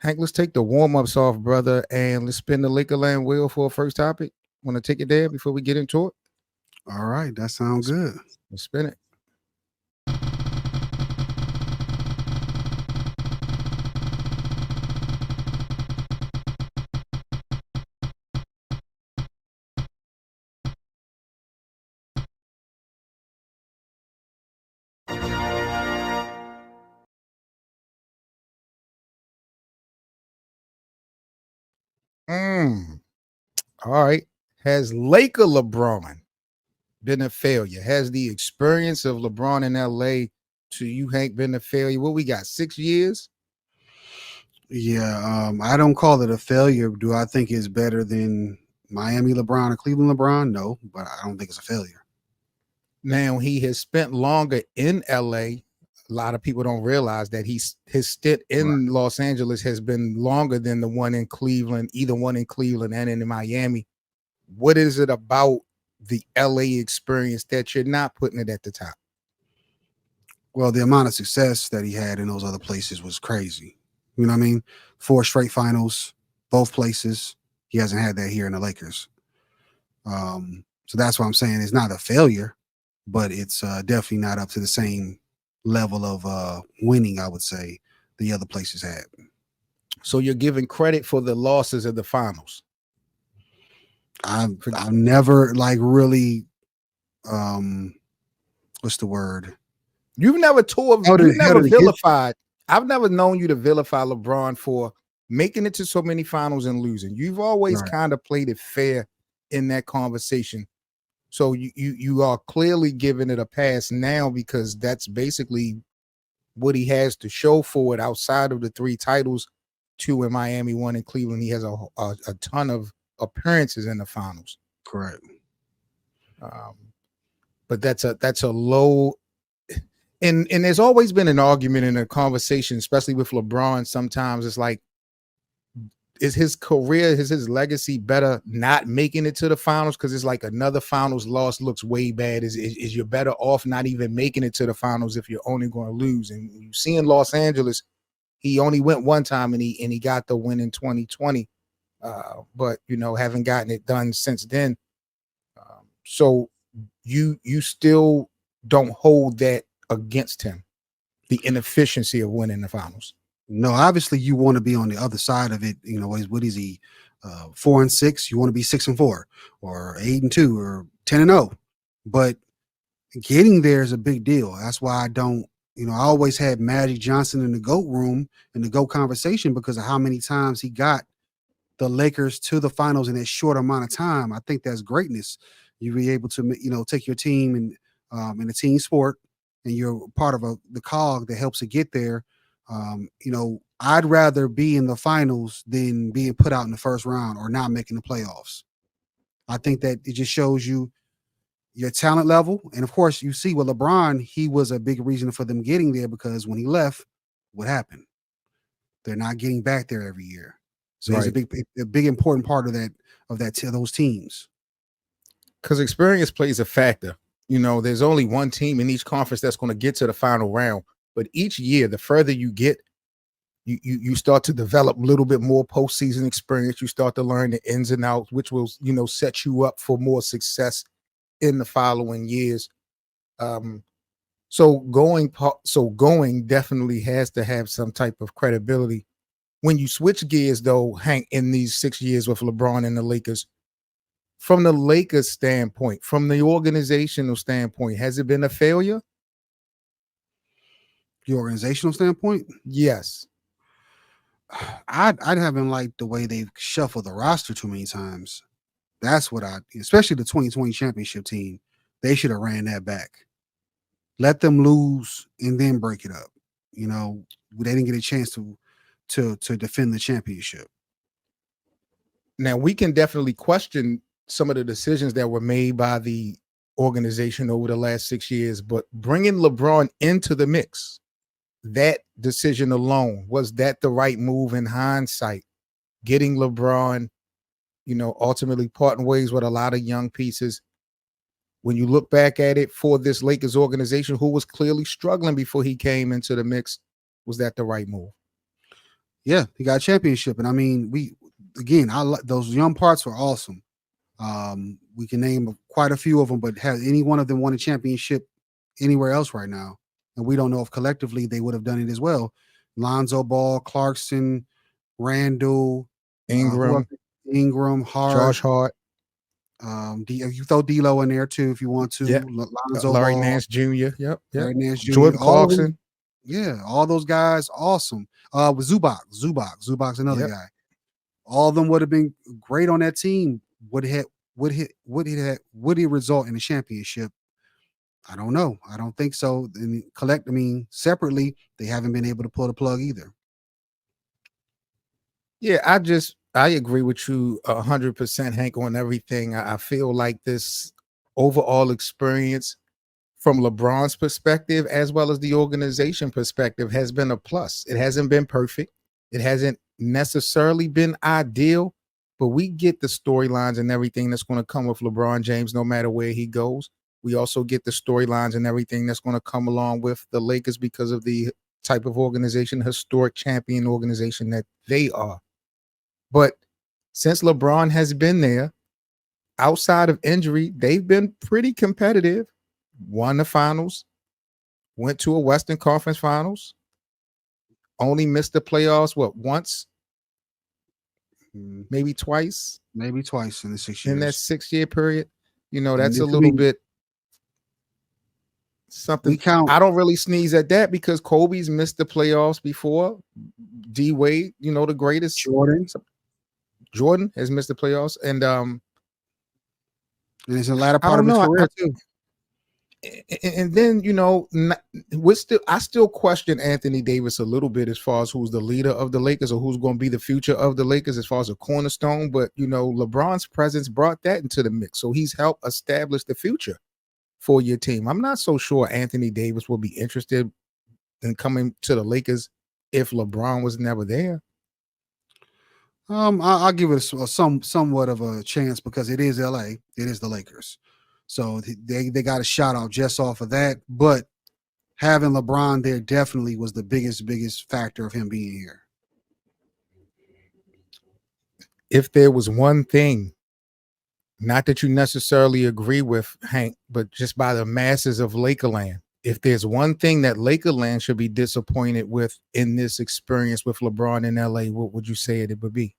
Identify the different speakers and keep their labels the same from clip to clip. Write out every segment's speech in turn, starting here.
Speaker 1: Hank, let's take the warm-ups off, brother, and let's spin the Lakerland wheel for a first topic. Want to take it there before we get into it?
Speaker 2: All right, that sounds good.
Speaker 1: Let's spin it. All right. Has Laker Lebron been a failure? Has the experience of LeBron in LA to you, Hank, been a failure? What we got? 6 years?
Speaker 2: Yeah, I don't call it a failure. Do I think it's better than Miami LeBron or Cleveland LeBron? No, but I don't think it's a failure.
Speaker 1: Now he has spent longer in LA. A lot of people don't realize that his stint in Los Angeles has been longer than the one in Cleveland, either one in Cleveland and in Miami. What is it about the LA experience that you're not putting it at the top?
Speaker 2: Well, the amount of success that he had in those other places was crazy. You know what I mean? 4 straight finals, both places. He hasn't had that here in the Lakers. So that's why I'm saying it's not a failure, but it's definitely not up to the same level of winning, I would say, the other places had.
Speaker 1: So you're giving credit for the losses of the finals.
Speaker 2: I've never like really what's the word?
Speaker 1: You've never vilified. I've never known you to vilify LeBron for making it to so many finals and losing. You've always kind of played it fair in that conversation. So you are clearly giving it a pass now because that's basically what he has to show for it outside of the 3 titles, 2 in Miami, 1 in Cleveland. He has a ton of appearances in the finals.
Speaker 2: Correct.
Speaker 1: But that's a low. And there's always been an argument in a conversation, especially with LeBron. Sometimes it's like, is his career, is his legacy better not making it to the finals? Because it's like another finals loss looks way bad. Is you're better off not even making it to the finals if you're only going to lose? And you see in Los Angeles, he only went one time and he got the win in 2020. But haven't gotten it done since then. So you still don't hold that against him, the inefficiency of winning the finals.
Speaker 2: No, obviously you want to be on the other side of it. What is he? 4-6. You want to be 6-4 or 8-2 or 10-0. But getting there is a big deal. That's why I don't. I always had Magic Johnson in the GOAT room in the GOAT conversation because of how many times he got the Lakers to the finals in that short amount of time. I think that's greatness. You be able to take your team and in a team sport, and you're part of the cog that helps it get there. I'd rather be in the finals than being put out in the first round or not making the playoffs. I think that it just shows you your talent level. And of course, you see with LeBron, he was a big reason for them getting there because when he left, what happened? They're not getting back there every year. So it's a big important part of those teams.
Speaker 1: Because experience plays a factor. There's only one team in each conference that's going to get to the final round. But each year, the further you get, you start to develop a little bit more postseason experience. You start to learn the ins and outs, which will, set you up for more success in the following years. So going definitely has to have some type of credibility. When you switch gears, though, Hank, in these 6 years with LeBron and the Lakers, from the Lakers standpoint, from the organizational standpoint, has it been a failure?
Speaker 2: The organizational standpoint?
Speaker 1: Yes.
Speaker 2: I haven't liked the way they've shuffled the roster too many times. That's what especially the 2020 championship team, they should have ran that back. Let them lose and then break it up. They didn't get a chance to defend the championship.
Speaker 1: Now, we can definitely question some of the decisions that were made by the organization over the last 6 years, but bringing LeBron into the mix, that decision alone, was that the right move in hindsight? Getting LeBron, ultimately parting ways with a lot of young pieces. When you look back at it for this Lakers organization, who was clearly struggling before he came into the mix, was that the right move?
Speaker 2: Yeah, he got a championship, and I mean, I like those young parts were awesome. We can name quite a few of them, but has any one of them won a championship anywhere else right now? And we don't know if collectively they would have done it as well. Lonzo Ball, Clarkson, Randall, who else?
Speaker 1: Ingram,
Speaker 2: Ingram, Hart.
Speaker 1: Josh Hart,
Speaker 2: You throw D'Lo in there too if you want
Speaker 1: yeah,
Speaker 2: to. Lonzo
Speaker 1: Larry
Speaker 2: Ball,
Speaker 1: Nance Jr. Yep, yep.
Speaker 2: Larry Nance Jr.
Speaker 1: Jordan
Speaker 2: All of them.
Speaker 1: Clarkson.
Speaker 2: Yeah, all those guys, awesome. With Zubac's another
Speaker 1: Yep.
Speaker 2: guy. All of them would have been great on that team. Would it result in a championship? I don't know. I don't think so. And separately, they haven't been able to pull the plug either.
Speaker 1: Yeah, I agree with you 100%, Hank, on everything. I feel like this overall experience from LeBron's perspective as well as the organization perspective has been a plus. It hasn't been perfect. It hasn't necessarily been ideal, but we get the storylines and everything that's going to come with LeBron James no matter where he goes. We also get the storylines and everything that's going to come along with the Lakers because of the type of organization, historic champion organization that they are. But since LeBron has been there, outside of injury, they've been pretty competitive. Won the finals, went to a Western Conference Finals, only missed the playoffs, once, maybe twice
Speaker 2: Maybe twice in the 6
Speaker 1: in that
Speaker 2: years.
Speaker 1: 6 year period.
Speaker 2: And
Speaker 1: That's a
Speaker 2: I
Speaker 1: little
Speaker 2: mean,
Speaker 1: bit
Speaker 2: we
Speaker 1: something.
Speaker 2: count
Speaker 1: I don't really sneeze at that because Kobe's missed the playoffs before. D Wade, the greatest.
Speaker 2: Jordan,
Speaker 1: Jordan has missed the playoffs. And
Speaker 2: and it's the latter
Speaker 1: I
Speaker 2: part
Speaker 1: don't
Speaker 2: of his
Speaker 1: know.
Speaker 2: career too.
Speaker 1: And then I still question Anthony Davis a little bit as far as who's the leader of the Lakers or who's going to be the future of the Lakers as far as a cornerstone. But LeBron's presence brought that into the mix, so he's helped establish the future for your team. I'm not so sure Anthony Davis will be interested in coming to the Lakers if LeBron was never there.
Speaker 2: I'll give it somewhat of a chance because it is LA, it is the Lakers, so they got a shout out just off of that. But having LeBron there definitely was the biggest factor of him being here.
Speaker 1: If there was one thing, not that you necessarily agree with, Hank, but just by the masses of Lakerland, if there's one thing that Lakerland should be disappointed with in this experience with LeBron in LA, what would you say it would be?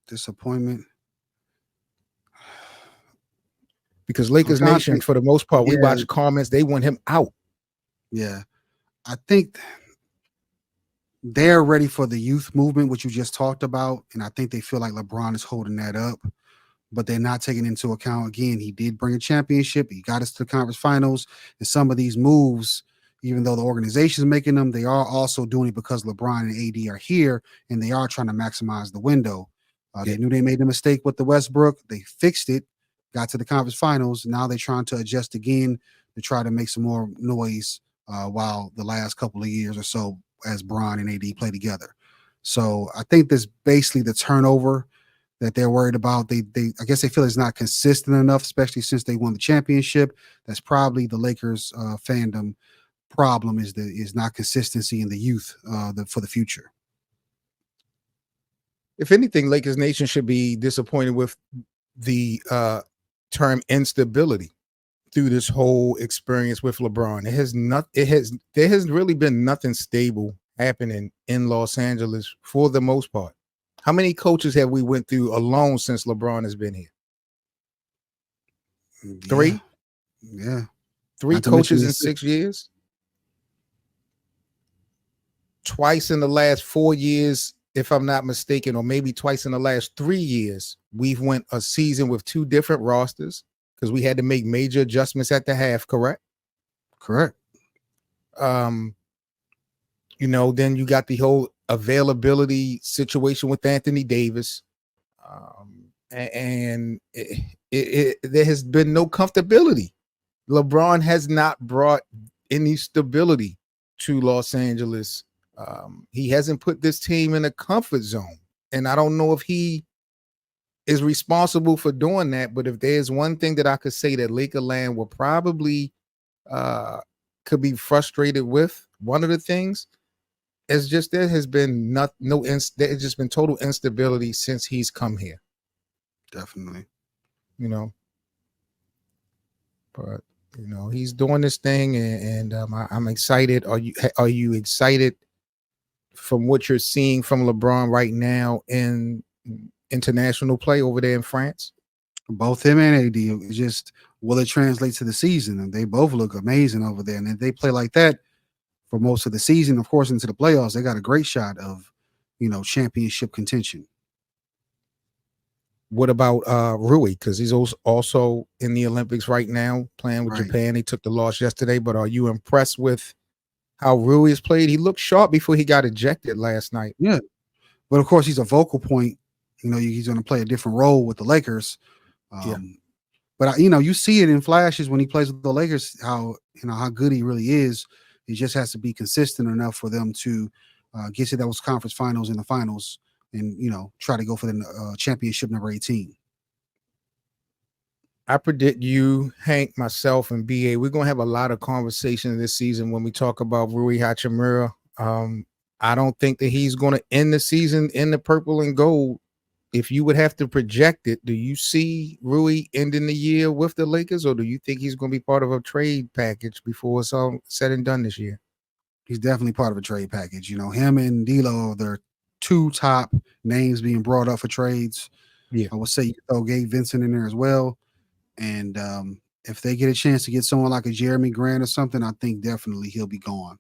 Speaker 2: Disappointment.
Speaker 1: Because Lakers Nation, for the most part, we watch comments, they want him out.
Speaker 2: Yeah. I think they're ready for the youth movement, which you just talked about. And I think they feel like LeBron is holding that up, but they're not taking into account, again, he did bring a championship. He got us to the conference finals. And some of these moves, even though the organization is making them, they are also doing it because LeBron and AD are here and they are trying to maximize the window. They knew they made a mistake with the Westbrook. They fixed it, got to the conference finals. Now they're trying to adjust again to try to make some more noise while the last couple of years or so as Bron and AD play together. So I think this basically the turnover that they're worried about. They I guess they feel it's not consistent enough, especially since they won the championship. That's probably the Lakers fandom problem is not consistency in the youth for the future.
Speaker 1: If anything, Lakers Nation should be disappointed with the term instability through this whole experience with LeBron. There has really been nothing stable happening in Los Angeles for the most part. How many coaches have we went through alone since LeBron has been here? Three?
Speaker 2: Yeah.
Speaker 1: Three coaches in 6 years? Twice in the last 4 years, if I'm not mistaken, or maybe twice in the last 3 years, we've went a season with two different rosters because we had to make major adjustments at the half, correct?
Speaker 2: Correct.
Speaker 1: Then you got the whole availability situation with Anthony Davis. And there has been no comfortability. LeBron has not brought any stability to Los Angeles. He hasn't put this team in a comfort zone. And I don't know if he is responsible for doing that. But if there's one thing that I could say that Lakerland will probably could be frustrated with, one of the things is just there has been there's just been total instability since he's come here.
Speaker 2: Definitely.
Speaker 1: You know, but he's doing this thing, and I'm excited. Are you excited from what you're seeing from LeBron right now in international play over there in France?
Speaker 2: Both him and AD. It's just will it translate to the season? And they both look amazing over there. And if they play like that for most of the season, of course, into the playoffs, they got a great shot of, championship contention.
Speaker 1: What about Rui? Because he's also in the Olympics right now, playing with
Speaker 2: Right.
Speaker 1: Japan. He took the loss yesterday, but are you impressed with how Rui has played? He looked sharp before he got ejected last night.
Speaker 2: Yeah. But of course, he's a vocal point. He's going to play a different role with the Lakers.
Speaker 1: Yeah.
Speaker 2: But you see it in flashes when he plays with the Lakers, how good he really is. He just has to be consistent enough for them to get to those conference finals and the finals, and try to go for the championship number 18.
Speaker 1: I predict you, Hank, myself, and BA, we're going to have a lot of conversation this season when we talk about Rui Hachimura. I don't think that he's going to end the season in the purple and gold. If you would have to project it, do you see Rui ending the year with the Lakers, or do you think he's going to be part of a trade package before it's all said and done this year?
Speaker 2: He's definitely part of a trade package. Him and D'Lo, they're two top names being brought up for trades.
Speaker 1: Yeah.
Speaker 2: I would say you throw Gabe Vincent in there as well. And if they get a chance to get someone like a Jeremy Grant or something, I think definitely he'll be gone.